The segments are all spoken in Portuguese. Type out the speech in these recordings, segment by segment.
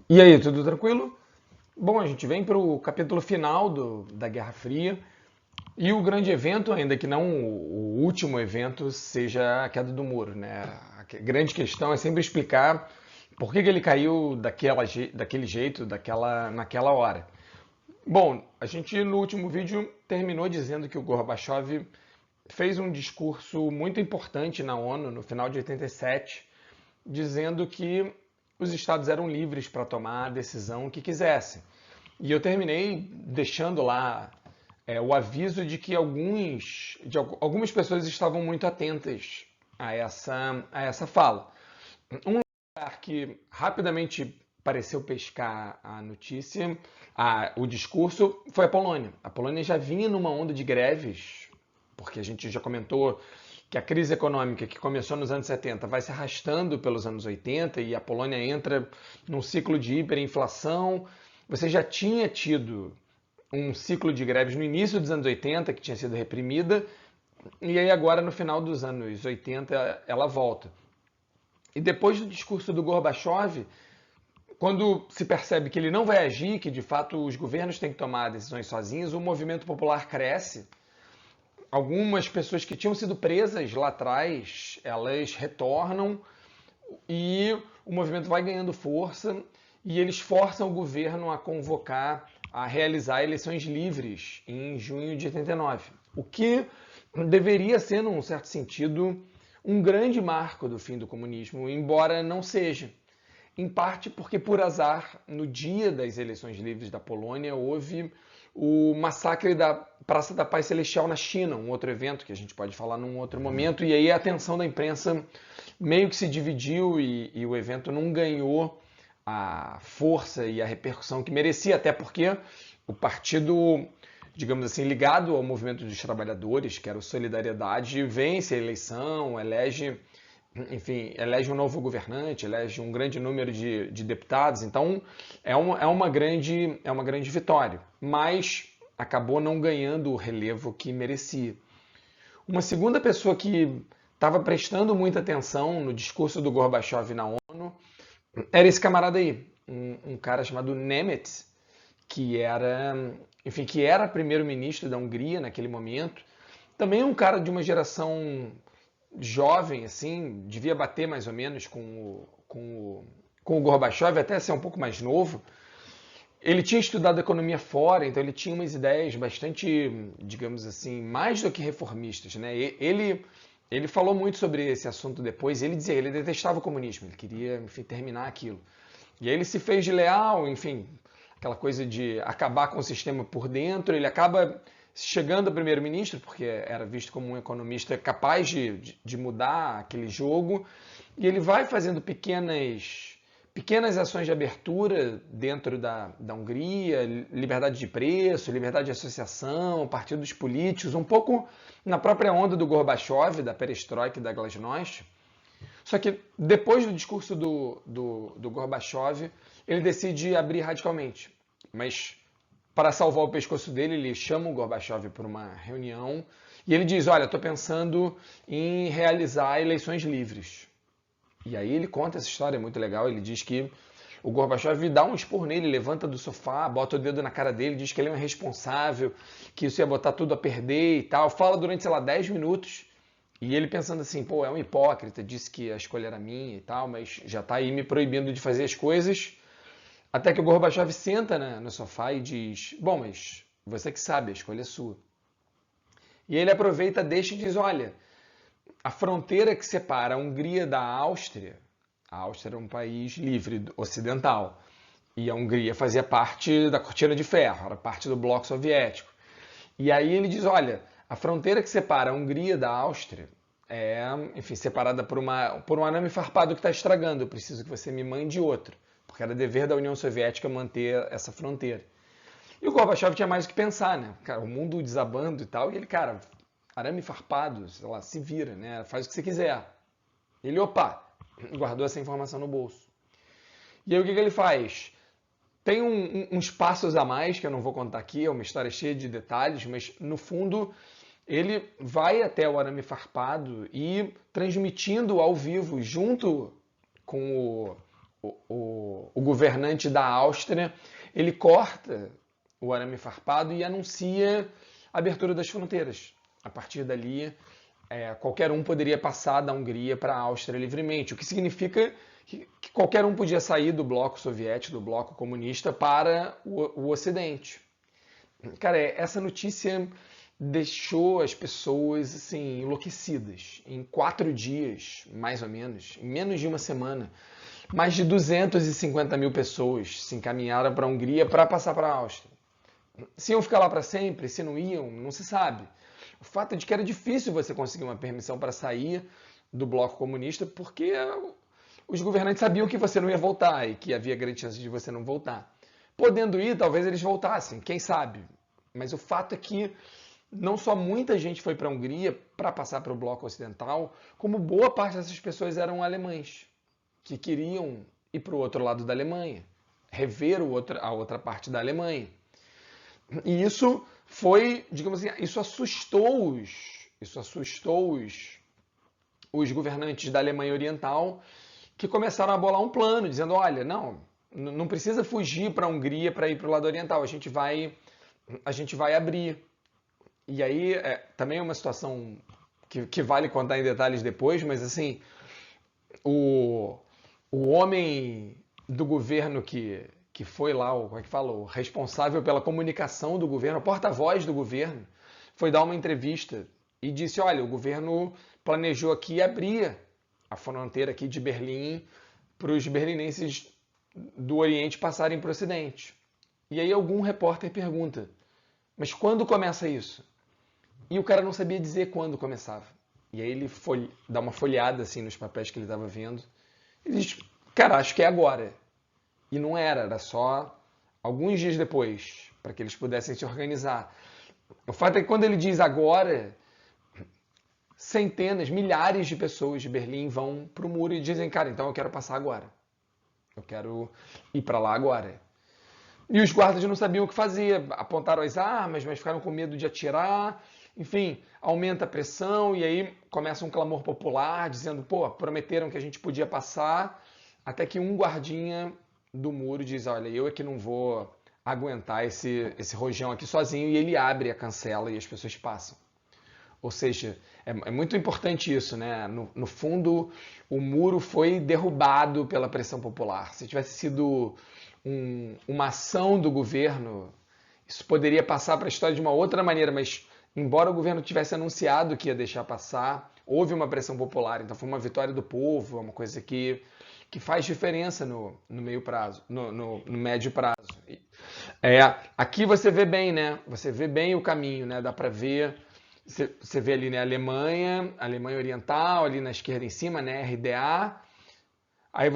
E aí, tudo tranquilo? Bom, a gente vem para o capítulo final da Guerra Fria e o grande evento, ainda que não o último evento, seja a queda do muro, né? A grande questão é sempre explicar por que ele caiu daquele jeito, naquela hora. Bom, a gente no último vídeo terminou dizendo que o Gorbachev fez um discurso muito importante na ONU no final de 87, dizendo que os estados eram livres para tomar a decisão que quisessem. E eu terminei deixando lá o aviso de que algumas pessoas estavam muito atentas a essa fala. Um lugar que rapidamente pareceu pescar a notícia, o discurso, foi a Polônia. A Polônia já vinha numa onda de greves, porque a gente já comentou que a crise econômica que começou nos anos 70 vai se arrastando pelos anos 80 e a Polônia entra num ciclo de hiperinflação. Você já tinha tido um ciclo de greves no início dos anos 80 que tinha sido reprimida, e aí agora no final dos anos 80 ela volta. E depois do discurso do Gorbachev, quando se percebe que ele não vai agir, que de fato os governos têm que tomar decisões sozinhos, o movimento popular cresce. Algumas pessoas que tinham sido presas lá atrás, elas retornam e o movimento vai ganhando força e eles forçam o governo a convocar, a realizar eleições livres em junho de 89. O que deveria ser, num certo sentido, um grande marco do fim do comunismo, embora não seja. Em parte porque, por azar, no dia das eleições livres da Polônia, houve o massacre da Praça da Paz Celestial na China, um outro evento que a gente pode falar num outro momento, e aí a atenção da imprensa meio que se dividiu e o evento não ganhou a força e a repercussão que merecia, até porque o partido, digamos assim, ligado ao movimento dos trabalhadores, que era o Solidariedade, vence a eleição, elege um novo governante, elege um grande número de deputados, então é uma grande vitória, mas acabou não ganhando o relevo que merecia. Uma segunda pessoa que estava prestando muita atenção no discurso do Gorbachev na ONU era esse camarada aí, um cara chamado Nemetz, que era primeiro-ministro da Hungria naquele momento. Também um cara de uma geração jovem, assim, devia bater mais ou menos com o Gorbachev, até ser um pouco mais novo. Ele tinha estudado economia fora, então ele tinha umas ideias bastante, digamos assim, mais do que reformistas, né? Ele falou muito sobre esse assunto depois. Ele dizia, ele detestava o comunismo, ele queria, enfim, terminar aquilo. E aí ele se fez de leal, enfim, aquela coisa de acabar com o sistema por dentro. Ele acaba chegando a primeiro-ministro, porque era visto como um economista capaz de mudar aquele jogo. E ele vai fazendo pequenas ações de abertura dentro da Hungria, liberdade de preço, liberdade de associação, partidos políticos, um pouco na própria onda do Gorbachev, da perestroika e da glasnost. Só que depois do discurso do Gorbachev, ele decide abrir radicalmente. Mas para salvar o pescoço dele, ele chama o Gorbachev para uma reunião e ele diz, olha, estou pensando em realizar eleições livres. E aí ele conta essa história, é muito legal. Ele diz que o Gorbachev dá um esporro nele, levanta do sofá, bota o dedo na cara dele, diz que ele é um irresponsável, que isso ia botar tudo a perder e tal. Fala durante, sei lá, 10 minutos. E ele pensando assim, pô, é um hipócrita, disse que a escolha era minha e tal, mas já tá aí me proibindo de fazer as coisas. Até que o Gorbachev senta no sofá e diz, bom, mas você que sabe, a escolha é sua. E ele aproveita, deixa e diz, olha, a fronteira que separa a Hungria da Áustria, a Áustria é um país livre ocidental, e a Hungria fazia parte da cortina de ferro, era parte do bloco soviético. E aí ele diz, olha, a fronteira que separa a Hungria da Áustria é, enfim, separada por um arame farpado que está estragando, eu preciso que você me mande outro, porque era dever da União Soviética manter essa fronteira. E o Gorbachev tinha mais o que pensar, né? Cara, o mundo desabando e tal, e ele, cara, arame farpado, sei lá, se vira, né? Faz o que você quiser. Ele, opa, guardou essa informação no bolso. E aí o que ele faz? Tem uns passos a mais, que eu não vou contar aqui, é uma história cheia de detalhes, mas no fundo ele vai até o arame farpado e transmitindo ao vivo, junto com o governante da Áustria, ele corta o arame farpado e anuncia a abertura das fronteiras. A partir dali, qualquer um poderia passar da Hungria para a Áustria livremente, o que significa que qualquer um podia sair do bloco soviético, do bloco comunista, para o Ocidente. Cara, essa notícia deixou as pessoas assim, enlouquecidas. Em 4 dias, mais ou menos, em menos de uma semana, mais de 250 mil pessoas se encaminharam para a Hungria para passar para a Áustria. Se iam ficar lá para sempre, se não iam, não se sabe. O fato é de que era difícil você conseguir uma permissão para sair do bloco comunista, porque os governantes sabiam que você não ia voltar e que havia grande chance de você não voltar. Podendo ir, talvez eles voltassem, quem sabe. Mas o fato é que não só muita gente foi para a Hungria para passar para o bloco ocidental, como boa parte dessas pessoas eram alemães, que queriam ir para o outro lado da Alemanha, rever a outra parte da Alemanha. E isso foi, digamos assim, isso assustou os governantes da Alemanha Oriental, que começaram a bolar um plano, dizendo, olha, não precisa fugir para a Hungria para ir para o lado oriental, a gente vai abrir. E aí, também é uma situação que vale contar em detalhes depois, mas assim, o homem do governo que foi lá, como é que fala, o responsável pela comunicação do governo, o porta-voz do governo, foi dar uma entrevista e disse, olha, o governo planejou aqui abrir a fronteira aqui de Berlim para os berlinenses do Oriente passarem para o Ocidente. E aí algum repórter pergunta, mas quando começa isso? E o cara não sabia dizer quando começava. E aí ele dá uma folheada assim nos papéis que ele estava vendo e diz, cara, acho que é agora. E não era só alguns dias depois, para que eles pudessem se organizar. O fato é que quando ele diz agora, centenas, milhares de pessoas de Berlim vão para o muro e dizem, cara, então eu quero passar agora. Eu quero ir para lá agora. E os guardas não sabiam o que fazer, apontaram as armas, mas ficaram com medo de atirar. Enfim, aumenta a pressão e aí começa um clamor popular dizendo, pô, prometeram que a gente podia passar, até que um guardinha do muro diz, olha, eu é que não vou aguentar esse rojão aqui sozinho, e ele abre a cancela e as pessoas passam. Ou seja, é muito importante isso, né? No fundo, o muro foi derrubado pela pressão popular. Se tivesse sido uma ação do governo, isso poderia passar para a história de uma outra maneira, mas embora o governo tivesse anunciado que ia deixar passar, houve uma pressão popular, então foi uma vitória do povo, é uma coisa que faz diferença no meio prazo, no médio prazo. Aqui você vê bem, né? Você vê bem o caminho, né? Dá para ver, você vê ali, né, Alemanha Oriental, ali na esquerda em cima, né, RDA. Aí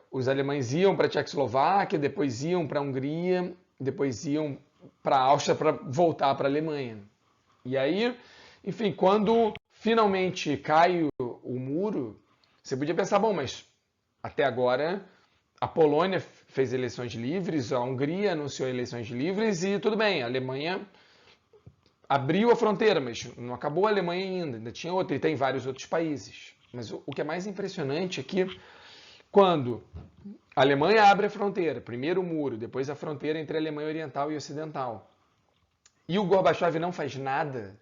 os alemães iam para a Tchecoslováquia, depois iam para a Hungria, depois iam para a Áustria para voltar para a Alemanha. E aí, enfim, quando finalmente cai o muro, você podia pensar, bom, mas até agora a Polônia fez eleições livres, a Hungria anunciou eleições livres e tudo bem, a Alemanha abriu a fronteira, mas não acabou a Alemanha ainda tinha outra, e tem vários outros países. Mas o que é mais impressionante é que quando a Alemanha abre a fronteira, primeiro o muro, depois a fronteira entre a Alemanha Oriental e Ocidental, e o Gorbachev não faz nada,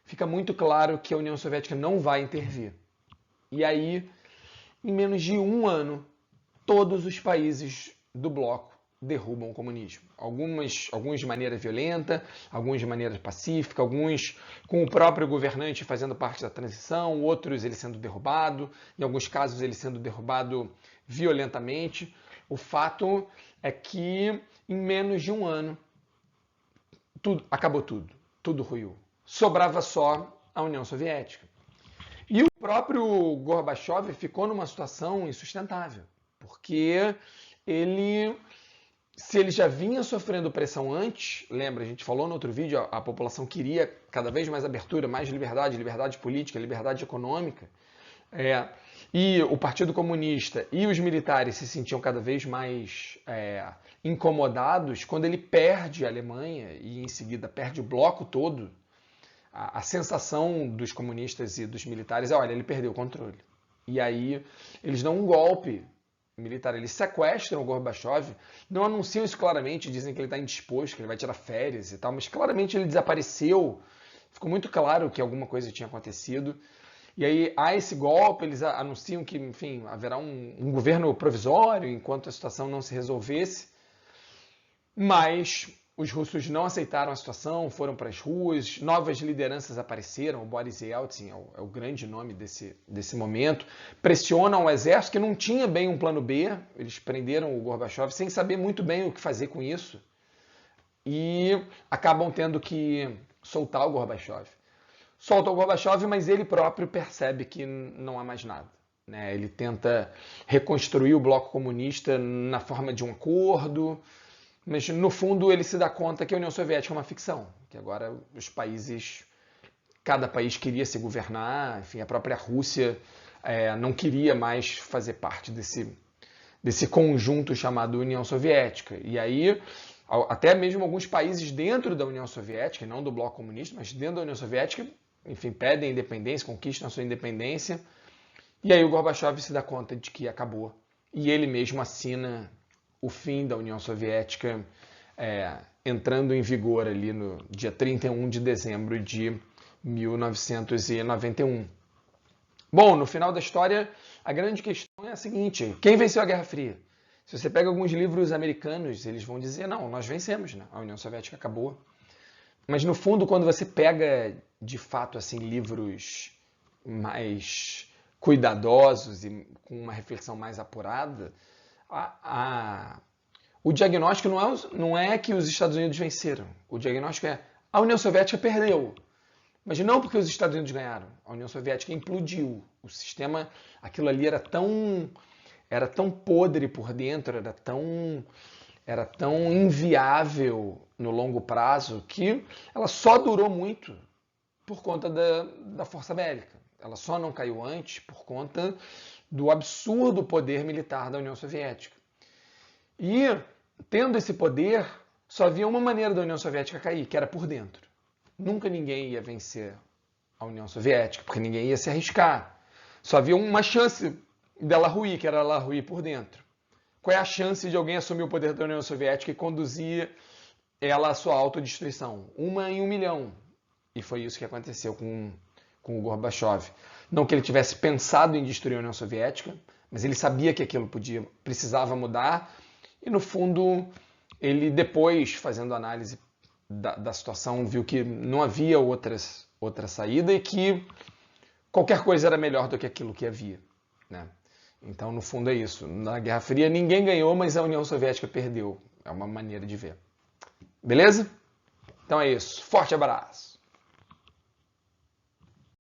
fica muito claro que a União Soviética não vai intervir. E aí, em menos de um ano, todos os países do bloco derrubam o comunismo. Alguns de maneira violenta, alguns de maneira pacífica, alguns com o próprio governante fazendo parte da transição, outros ele sendo derrubado, em alguns casos ele sendo derrubado violentamente. O fato é que em menos de um ano acabou tudo ruiu. Sobrava só a União Soviética. E o próprio Gorbachev ficou numa situação insustentável, porque se ele já vinha sofrendo pressão antes, lembra, a gente falou no outro vídeo, a população queria cada vez mais abertura, mais liberdade política, liberdade econômica, e o Partido Comunista e os militares se sentiam cada vez mais incomodados. Quando ele perde a Alemanha e em seguida perde o bloco todo, a sensação dos comunistas e dos militares é, olha, ele perdeu o controle. E aí eles dão um golpe militar. Eles sequestram o Gorbachev, não anunciam isso claramente, dizem que ele está indisposto, que ele vai tirar férias e tal, mas claramente ele desapareceu. Ficou muito claro que alguma coisa tinha acontecido. E aí há esse golpe, eles anunciam que, enfim, haverá um governo provisório enquanto a situação não se resolvesse. Mas os russos não aceitaram a situação, foram para as ruas, novas lideranças apareceram, o Boris Yeltsin é o grande nome desse momento, pressionam o exército, que não tinha bem um plano B, eles prenderam o Gorbachev sem saber muito bem o que fazer com isso, e acabam tendo que soltar o Gorbachev. Solta o Gorbachev, mas ele próprio percebe que não há mais nada. Né? Ele tenta reconstruir o bloco comunista na forma de um acordo, mas no fundo ele se dá conta que a União Soviética é uma ficção, que agora os países, cada país queria se governar, enfim, a própria Rússia não queria mais fazer parte desse conjunto chamado União Soviética. E aí, até mesmo alguns países dentro da União Soviética, não do bloco comunista, mas dentro da União Soviética, enfim, pedem independência, conquistam a sua independência. E aí o Gorbachev se dá conta de que acabou. E ele mesmo assina o fim da União Soviética, entrando em vigor ali no dia 31 de dezembro de 1991. Bom, no final da história, a grande questão é a seguinte: quem venceu a Guerra Fria? Se você pega alguns livros americanos, eles vão dizer, não, nós vencemos, né? A União Soviética acabou. Mas no fundo, quando você pega, de fato, assim, livros mais cuidadosos e com uma reflexão mais apurada, o diagnóstico não é que os Estados Unidos venceram. O diagnóstico é a União Soviética perdeu. Mas não porque os Estados Unidos ganharam. A União Soviética implodiu. O sistema, aquilo ali era tão podre por dentro, era tão inviável no longo prazo que ela só durou muito por conta da força bélica. Ela só não caiu antes por conta do absurdo poder militar da União Soviética. E, tendo esse poder, só havia uma maneira da União Soviética cair, que era por dentro. Nunca ninguém ia vencer a União Soviética, porque ninguém ia se arriscar. Só havia uma chance dela ruir, que era ela ruir por dentro. Qual é a chance de alguém assumir o poder da União Soviética e conduzir ela à sua autodestruição? 1 em 1 milhão. E foi isso que aconteceu com o Gorbachev. Não que ele tivesse pensado em destruir a União Soviética, mas ele sabia que aquilo precisava mudar. E, no fundo, ele depois, fazendo análise da situação, viu que não havia outra saída e que qualquer coisa era melhor do que aquilo que havia. Né? Então, no fundo, é isso. Na Guerra Fria, ninguém ganhou, mas a União Soviética perdeu. É uma maneira de ver. Beleza? Então é isso. Forte abraço.